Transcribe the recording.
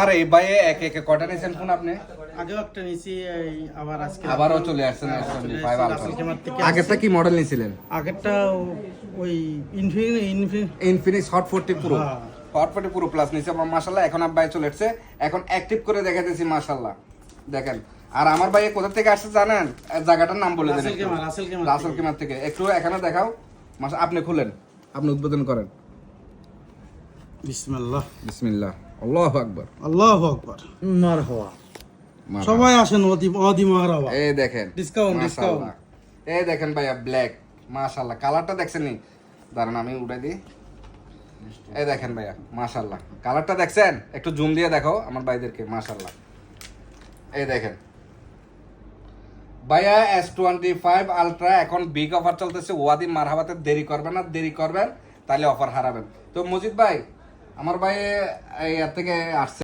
আর এই বাইয়ে এক এক কটা নিছেন ফোন আপনি? আগেও একটা নিছি, এই আবার আজকে আবারও চলে আসছেন S25 আলট্রা। আগেরটা কি মডেল নিছিলেন? আগেরটা ওই ইনফিনিক্স হট 40 প্রো। হ্যাঁ। হট 40 প্রো প্লাস নিছে মাশাআল্লাহ। এখন আব্বাই চলে আসছে, এখন অ্যাক্টিভ করে দেখাতেছি মাশাআল্লাহ। দেখেন, আর আমার ভাই কোথা থেকে আসছে জানেন? জায়গাটার নাম বলে দেন। রাসেল কেমার থেকে। একটু এখানে দেখাও। আপনি খুলেন, আপনি উদ্বোধন করেন। বিসমিল্লাহ। বিসমিল্লাহ, আল্লাহু আকবার। আল্লাহু আকবার। মারহাবা। সবাই আসেন অদি মারহাবা। এই দেখেন ডিসকাউন্ট। মাশাআল্লাহ। এই দেখেন ভাইয়া ব্ল্যাক, মাশাআল্লাহ। কালারটা দেখছেন নি? দাঁড়ান আমি উঠাই দিই। এই দেখেন ভাইয়া মাশাআল্লাহ, কালারটা দেখছেন? একটু জুম দিয়ে দেখো আমার ভাইদেরকে, মাশাআল্লাহ। এই দেখেন ভাইয়া S25 আলট্রা এখন বিগ অফার চলতেছে। ওয়াদি মারহাবাতে দেরি করবেন না, দেরি করবেন তাহলে অফার হারাবেন। তো মজিদ ভাই, আমার ভাই এর থেকে আসছে।